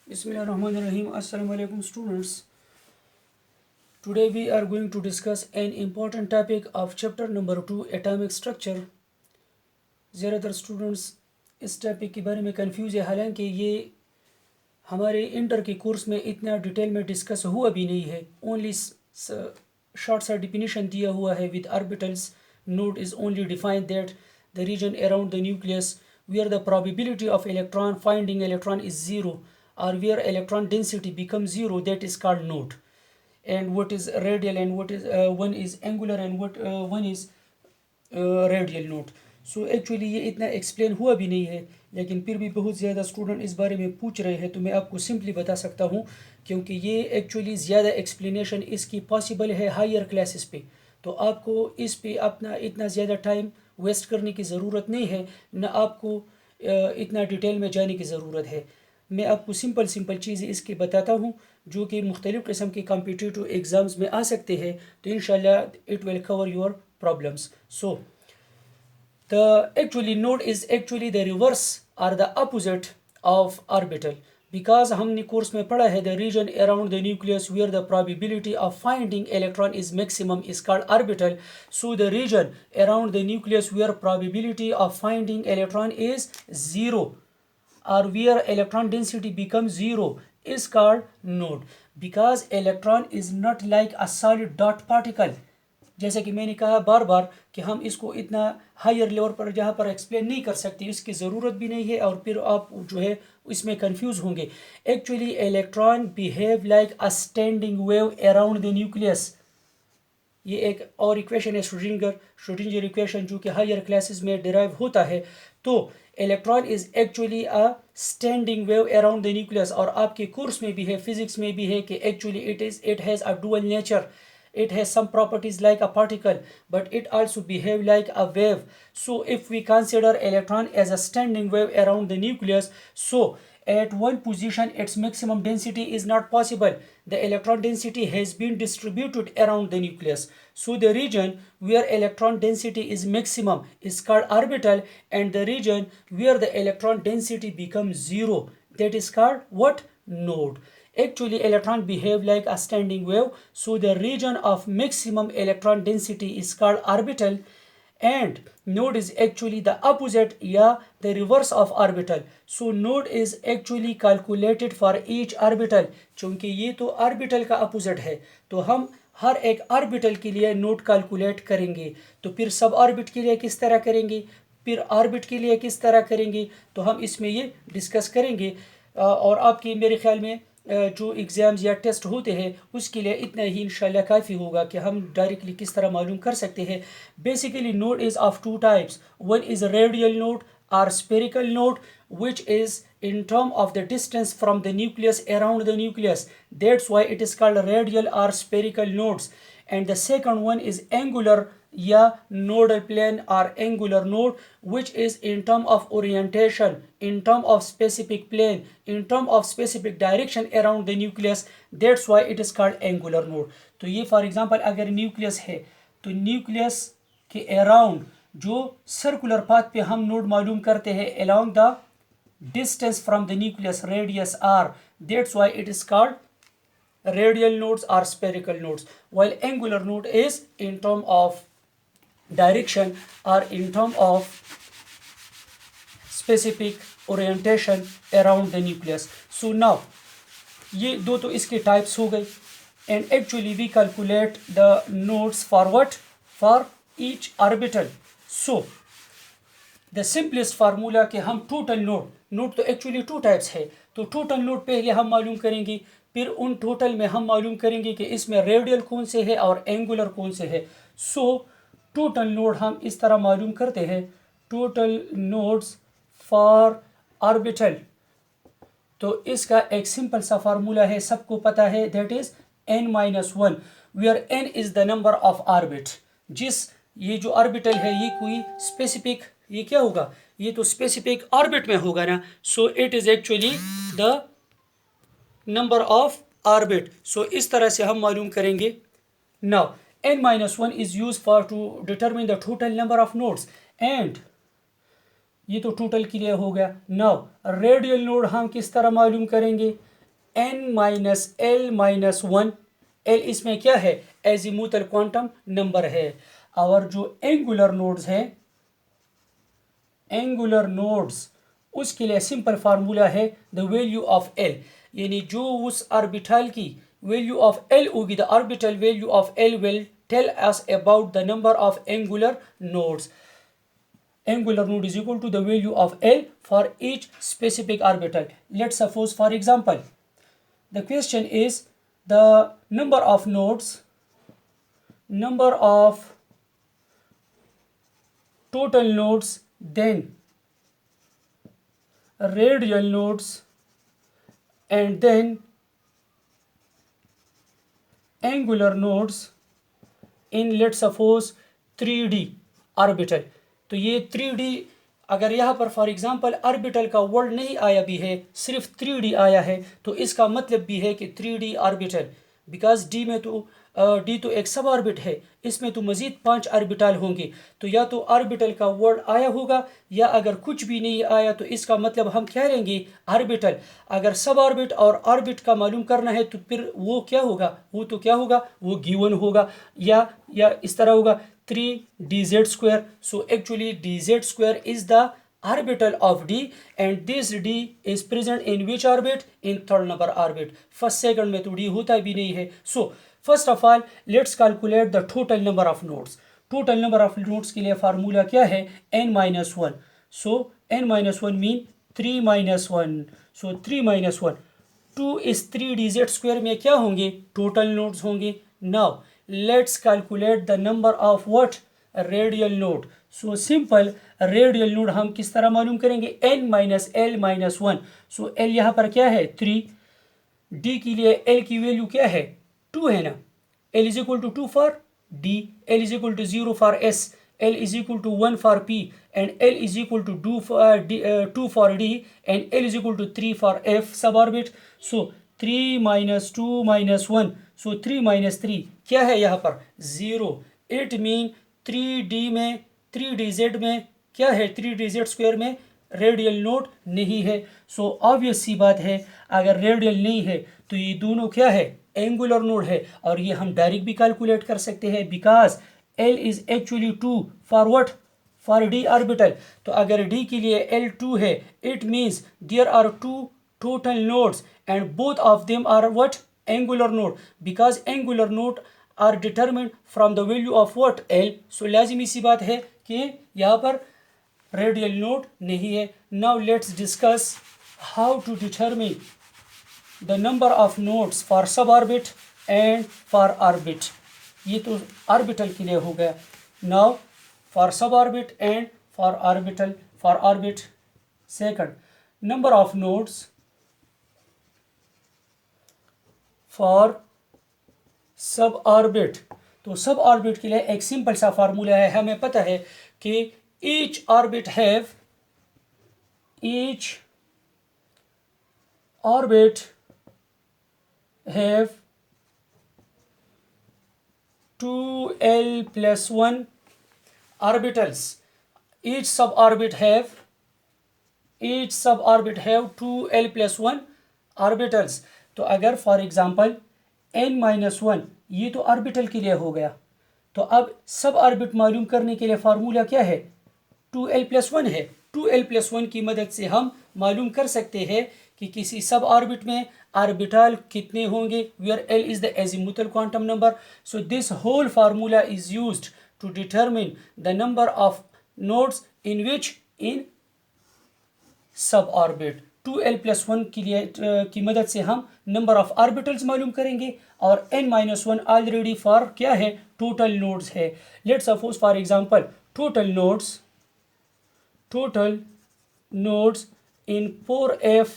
Bismillahirrahmanirrahim. Assalamu alaikum students. Today we are going to discuss an important topic of chapter number 2 atomic structure. ज़्यादातर students इस topic के बारे में confuse है, हालांकि ये हमारे इंटर के कोर्स में इतना डिटेल में डिस्कस हुआ भी नहीं है. ओनली शॉर्ट सा डिफिनीशन दिया हुआ है with orbitals. Node is only defined that the region around the nucleus where the probability of finding electron is zero, or where electron density becomes zero, that is called node. And what is radial and what is one is angular and what one is radial node. So actually ये इतना explain हुआ भी नहीं है, लेकिन फिर भी बहुत ज़्यादा स्टूडेंट इस बारे में पूछ रहे हैं, तो मैं आपको सिंपली बता सकता हूँ, क्योंकि ये एक्चुअली ज़्यादा एक्सप्लेनेशन इसकी पॉसिबल है हायर क्लासेस पे. तो आपको इस पे अपना इतना ज़्यादा टाइम वेस्ट करने की ज़रूरत नहीं है, न आपको इतना डिटेल में जाने की ज़रूरत है. मैं आपको सिंपल चीज़ें इसके बताता हूँ जो कि मुख्तलिफ़ किस्म के कॉम्पिटिटिव एग्ज़ाम्स में आ सकते हैं, तो इंशाल्लाह it will cover your problems. So the actually node is actually the reverse और the opposite of orbital. Because हमने कोर्स में पढ़ा है, the region around the nucleus where the probability of finding electron is maximum is called orbital. So the region around the nucleus where probability of finding electron is zero, or where electron density becomes zero, is called node. Because electron is not like a solid dot particle. जैसे कि मैंने कहा बार बार कि हम इसको इतना higher level पर जहाँ पर एक्सप्लेन नहीं कर सकते, इसकी ज़रूरत भी नहीं है, और फिर आप जो है इसमें कंफ्यूज होंगे. Actually electron behave like a standing wave around the nucleus. ये एक और इक्वेशन है श्रोडिंगर इक्वेशन, जो कि हायर क्लासेस में डिराइव होता है. तो electron is actually a standing wave around the nucleus, और आपके कोर्स में भी है, फिजिक्स में भी है, कि actually it has a dual nature. It has some properties like a particle, but it also behave like a wave. So if we consider electron as a standing wave around the nucleus, so at one position its maximum density is not possible. The electron density has been distributed around the nucleus. So the region where electron density is maximum is called orbital, and the region where the electron density becomes zero, that is called what? Node. Actually, electron behave like a standing wave, so the region of maximum electron density is called orbital, and node is actually the opposite, the reverse of orbital. So node is actually calculated for each orbital. चूंकि ये तो orbital का opposite है, तो हम हर एक orbital के लिए node calculate करेंगे. तो फिर सब orbit के लिए किस तरह करेंगे, फिर ऑर्बिट के लिए किस तरह करेंगे, तो हम इसमें ये डिस्कस करेंगे. और आपकी मेरे ख्याल में जो एग्ज़ाम्स या टेस्ट होते हैं उसके लिए इतना ही इंशाल्लाह काफ़ी होगा कि हम डायरेक्टली किस तरह मालूम कर सकते हैं. Basically node is of two types. One is radial node or spherical node, which is in term of the distance from the nucleus around the nucleus. That's why it is called radial or spherical nodes. And the second one is angular nodal plane or angular node, which is in term of orientation, in term of specific plane, in term of specific direction around the nucleus. That's why it is called angular node. तो ये for example अगर nucleus है, तो nucleus के around जो circular path पे हम node मालूम करते हैं along the distance from the nucleus, radius r. That's why it is called radial nodes or spherical nodes, while angular node is in term of direction or in term of specific orientation around the nucleus. So now ये दो तो इसके types हो गए, and actually we calculate the nodes for what? For each orbital. So the simplest formula कि हम total node तो actually two types है, तो टोटल नोड पहले हम मालूम करेंगे, फिर उन टोटल में हम मालूम करेंगे कि इसमें रेडियल कौन से है और एंगुलर कौन से है. सो टोटल नोड हम इस तरह मालूम करते हैं, टोटल नोड्स फॉर ऑर्बिटल. तो इसका एक सिंपल सा फार्मूला है, सबको पता है, that is n-1, where n is the number of orbit. जिस ये जो ऑर्बिटल है ये कोई स्पेसिफिक, ये क्या होगा, ये तो स्पेसिफिक ऑर्बिट में होगा ना. So it is actually the number of orbit. So इस तरह से हम मालूम करेंगे. Now n-1 is use for to determine the total number of nodes, and ये तो टोटल के लिए हो गया. नाउ रेडियल नोड हम किस तरह मालूम करेंगे, n minus L minus one. L इसमें क्या है, एजीमुथल क्वांटम नंबर है। और जो एंगुलर नोड्स है, एंगुलर नोड्स, उसके लिए सिंपल फार्मूला है द वैल्यू ऑफ एल, यानी जो उस ऑर्बिटल की वैल्यू ऑफ एल होगी, the orbital value of L will tell us about the number of angular nodes. Angular node is equal to the value of L for each specific orbital. Let's suppose, for example, the question is the number of nodes, number of total nodes, then radial nodes, and then angular nodes in, let's suppose, 3D orbital. तो ये 3D, अगर यहाँ पर for example orbital का word नहीं आया भी है, सिर्फ 3D आया है, तो इसका मतलब भी है कि 3D ऑर्बिटल, बिकॉज डी में तो डी तो एक सब ऑर्बिट है, इसमें तो मज़ीद 5 ऑर्बिटल होंगे। तो या तो ऑर्बिटल का वर्ड आया होगा, या अगर कुछ भी नहीं आया तो इसका मतलब हम क्या लेंगे, ऑर्बिटल। अगर सब ऑर्बिट और ऑर्बिट का मालूम करना है तो फिर वो क्या होगा, वो तो क्या होगा, वो गिवन होगा, या इस तरह होगा 3dz². So actually dz² is the orbital of d, and this d is present in which orbit, in third number orbit. First second में तो d होता भी नहीं है. So first of all let's calculate the total number of nodes. Total number of nodes के लिए formula क्या है, n-1. So n-1 mean 3 minus 1. So 3 minus 1. 2 is 3dz² में क्या होंगे, टोटल नोड्स होंगे. Now let's calculate the number of what, radial node. So simple, radial node हम किस तरह मालूम करेंगे, n minus l minus 1. So l यहाँ पर क्या है 3, d के लिए l की वैल्यू क्या है 2 है ना, l is equal to 2 for d, l is equal to 0 for s, l is equal to 1 for p, and l is equal to 2 for d, and l is equal to 3 for f suborbit. So 3 minus 2 minus 1, so 3 minus 3 क्या है यहाँ पर 0. It mean 3D में 3dz में क्या है, 3dz² में radial node नहीं है. सो ऑब्वियस सी बात है, अगर रेडियल नहीं है तो ये दोनों क्या है, एंगुलर नोड है. और ये हम डायरेक्ट भी कैलकुलेट कर सकते हैं, because L is actually 2 for what, for D orbital. तो अगर D के लिए L 2 है, it means there are 2 total nodes and both of them are what, angular node, because angular node are determined from the value of what, L. So लाजिमी सी बात है कि यहाँ पर radial node नहीं है. Now let's discuss how to determine the number of nodes for suborbit and for orbit. ये तो orbital के लिए हो गया. Now for suborbit and for orbital, for orbit, second, number of nodes for सब orbit. तो सब ऑर्बिट के लिए एक सिंपल सा फार्मूला है, हमें पता है कि each orbit have 2l+1 orbitals. Each suborbit have 2l+1 orbitals. तो अगर फॉर एग्जांपल n-1 ये तो ऑर्बिटल के लिए हो गया, तो अब सब ऑर्बिट मालूम करने के लिए फार्मूला क्या है, 2l+1 है. 2l+1 की मदद से हम मालूम कर सकते हैं कि किसी सब ऑर्बिट में ऑर्बिटल कितने होंगे, where l is the azimuthal quantum number. So this whole formula is used to determine the number of nodes in which, in sub orbit. 2l+1 के लिए की मदद से हम नंबर ऑफ ऑर्बिटल्स मालूम करेंगे, और n-1 ऑलरेडी फॉर क्या है, टोटल नोड्स है. Let's suppose for example total nodes in 4f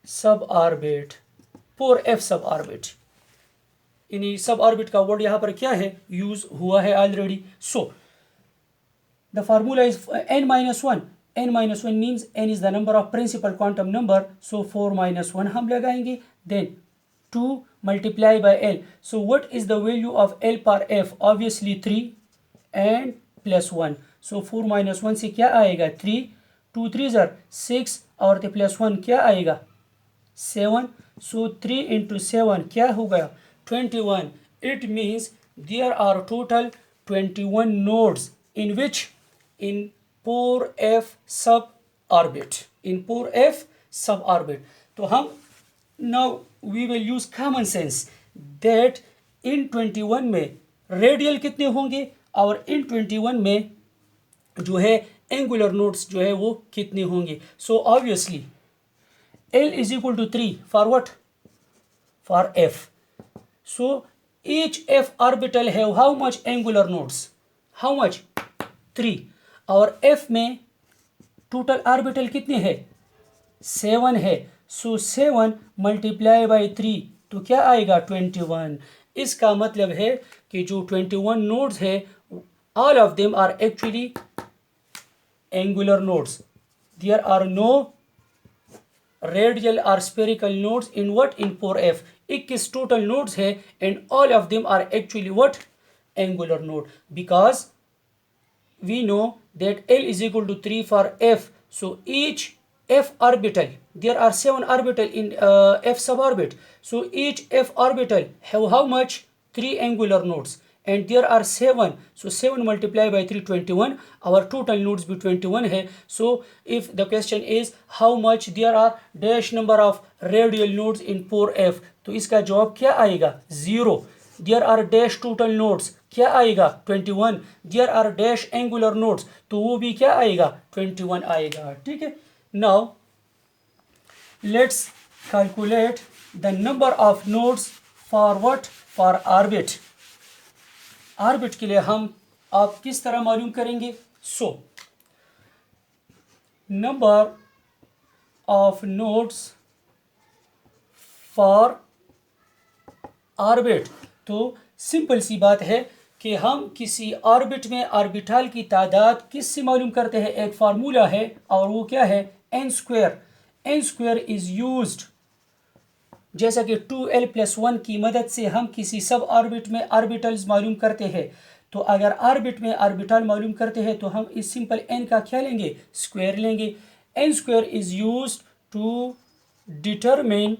सब ऑर्बिट. 4f सब ऑर्बिट, इन सब ऑर्बिट का वर्ड यहाँ पर क्या है, यूज हुआ है already. So the formula is n-1. n-1 means n is the number of principal quantum number, so 4 minus 1 हम लगाएंगे, then 2 multiply by L. So what is the value of L per f? Obviously 3 and plus 1. So 4 minus 1 से क्या आएगा 3, 2 3 6 और plus 1 क्या आएगा 7, सो 3 into 7 क्या हो गया 21. It means there are total 21 nodes in which in four f sub orbit in four f sub orbit. तो हम now we will use common sense that in 21 में रेडियल कितने होंगे और इन 21 में जो है एंगुलर नोड्स जो है वो कितने होंगे. So obviously L is equal to 3 for what? For f. So each f orbital have how much angular nodes? How much? 3. और f में टोटल ऑर्बिटल कितने हैं 7 है. सो 7 मल्टीप्लाई बाई 3 तो क्या आएगा 21. इसका मतलब है कि जो 21 नोड्स है all of them are actually angular nodes. There are no radial or spherical nodes in what? In four f. 21 total nodes है and all of them are actually what? Angular node. Because we know that L is equal to 3 for f. So each f orbital, there are 7 orbital in f suborbit. So each f orbital have how much? 3 angular nodes. And there are 7. So 7 multiplied by 3 21. Our total nodes be 21 है. So if the question is how much there are dash number of radial nodes in four f, तो इसका जवाब क्या आएगा 0. There are dash total nodes क्या आएगा 21. There are dash angular nodes तो वो भी क्या आएगा 21 आएगा. ठीक है. Now let's calculate the number of nodes for what? For orbit. Orbit के लिए हम आप किस तरह मालूम करेंगे. So number of nodes for orbit. तो सिंपल सी बात है कि हम किसी ऑर्बिट में ऑर्बिटल की तादाद किससे मालूम करते हैं. एक फार्मूला है और वो क्या है N square. N square is used जैसा कि 2l+1 की मदद से हम किसी सब ऑर्बिट में ऑर्बिटल्स मालूम करते हैं. तो अगर ऑर्बिट में ऑर्बिटल मालूम करते हैं तो हम इस सिंपल n का क्या लेंगे स्क्वायर लेंगे. N square is used to determine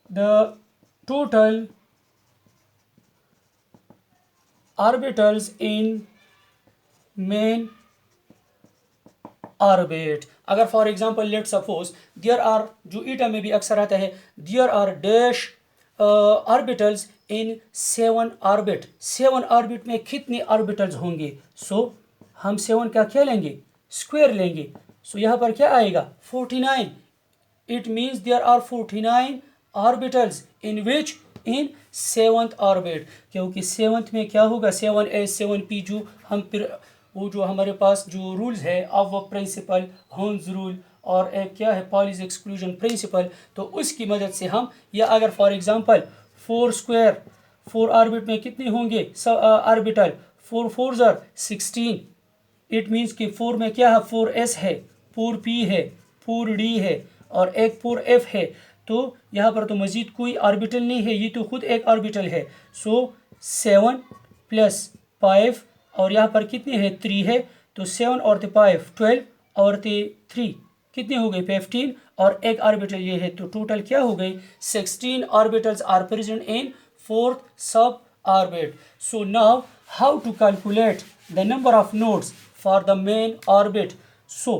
the total orbitals in main orbit. अगर for example let suppose there are जो ईटा में भी अक्सर आता है there are dash orbitals in 7 orbit. 7 orbit में कितने ऑर्बिटल्स होंगे. सो हम 7 का क्या लेंगे स्क्वायर लेंगे. सो यहाँ पर क्या आएगा 49. It means there are 49 orbitals in which in 7th orbit. क्योंकि 7th में क्या होगा 7s 7p जो हम फिर वो जो हमारे पास जो रूल्स है ऑफ प्रिंसिपल हॉर्न्स रूल और एक क्या है पॉलीज एक्सक्लूजन प्रिंसिपल. तो उसकी मदद से हम या अगर फॉर एग्जांपल 4 स्क्वायर 4 ऑर्बिट में कितने होंगे ऑर्बिटल 4 4 16. इट मीन्स कि 4 में क्या है 4s है 4p है 4d है और एक 4f है. तो यहाँ पर तो मज़ीद कोई ऑर्बिटल नहीं है ये तो खुद एक ऑर्बिटल है. सो 7 + 5 और यहाँ पर कितने हैं 3 है. तो 7 और 5 12 और 3 कितने हो गए 15 और एक ऑर्बिटल ये है. तो टोटल क्या हो गई 16 orbitals are present in 4th sub orbit. So now how to calculate the number of nodes for the main orbit. So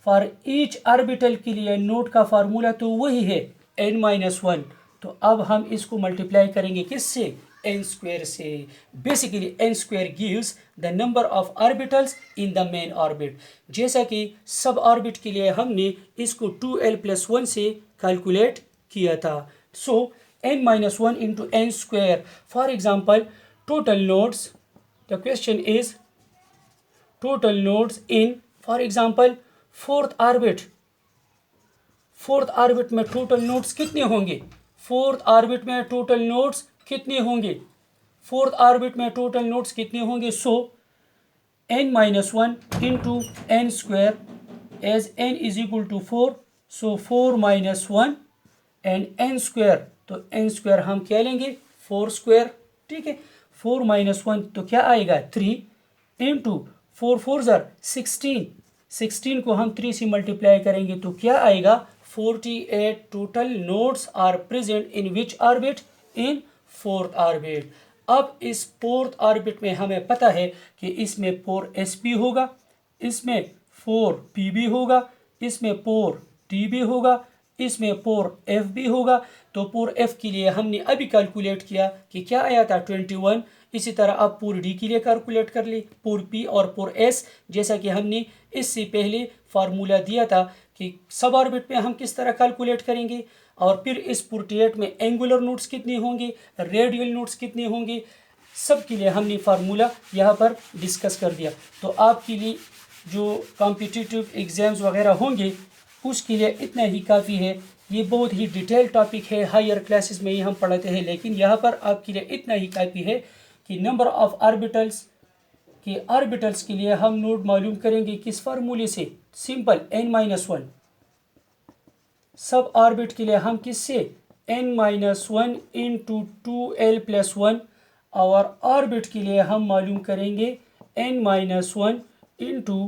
for each orbital के लिए नोड का फार्मूला तो वही है n-1. तो अब हम इसको मल्टीप्लाई करेंगे किससे n स्क्वायर से. Basically n square gives the number of orbitals in the main orbit. जैसा कि सब ऑर्बिट के लिए हमने इसको 2l+1 से कैलकुलेट किया था. सो n-1 into n square. For example total nodes the question is total nodes in for example 4th orbit. 4th orbit में टोटल नोड्स कितने होंगे 4th ऑर्बिट में टोटल नोड्स कितने होंगे 4th ऑर्बिट में टोटल नोड्स कितने होंगे. So n-1 into n square as n is equal to 4. So 4 - 1 and n square. तो n स्क्वायर हम क्या लेंगे 4 स्क्वायर. ठीक है 4 - 1 तो क्या आएगा 3 इंटू 4 4 16. 16 को हम 3 से मल्टीप्लाई करेंगे तो क्या आएगा 48 total nodes are present in which orbit, in fourth orbit. अब इस फोर्थ ऑर्बिट में हमें पता है कि इसमें 4s भी होगा, इसमें 4p भी होगा, इसमें 4t भी होगा, इसमें 4f भी होगा। तो 4f के लिए हमने अभी कैलकुलेट किया कि क्या आया था 21। इसी तरह आप पूर डी के लिए कैलकुलेट कर ली, पूर पी और पूर एस, जैसा कि हमने इससे पहले फार्मूला दिया था कि सब ऑर्बिट में हम किस तरह कैलकुलेट करेंगे। और फिर इस पूर्टिएट में एंगुलर नोट्स कितने होंगे, रेडियल नोट्स कितने होंगे, सब के लिए हमने फार्मूला यहाँ पर डिस्कस कर दिया। तो आपके लिए जो कॉम्पिटिटिव एग्ज़ाम्स वगैरह होंगे उसके लिए इतना ही काफ़ी है। ये बहुत ही डिटेल टॉपिक है, हायर क्लासेस में ही हम पढ़ाते हैं, लेकिन यहाँ पर आपके लिए इतना ही काफ़ी है कि नंबर ऑफ ऑर्बिटल्स के ऑर्बिटल्स के लिए हम नोड मालूम करेंगे किस फार्मूले से, सिंपल n-1। सब ऑर्बिट के लिए हम किससे n-1 इंटू 2l+1, और ऑर्बिट के लिए हम मालूम करेंगे n-1 into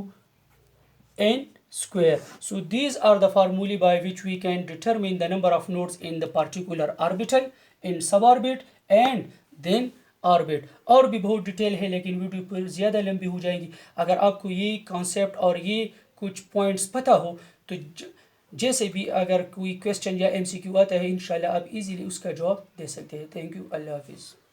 n square. So these are the formulae by which we can determine the number of nodes in the particular orbital, in suborbit and then orbit. और भी बहुत detail है लेकिन वीडियो पर ज़्यादा लंबी हो जाएगी। अगर आपको ये कॉन्सेप्ट और ये कुछ पॉइंट्स पता हो तो जैसे भी अगर कोई क्वेश्चन या एमसीक्यू आता है इंशाल्लाह आप इजीली उसका जवाब दे सकते हैं। थैंक यू, अल्लाह हाफिज़।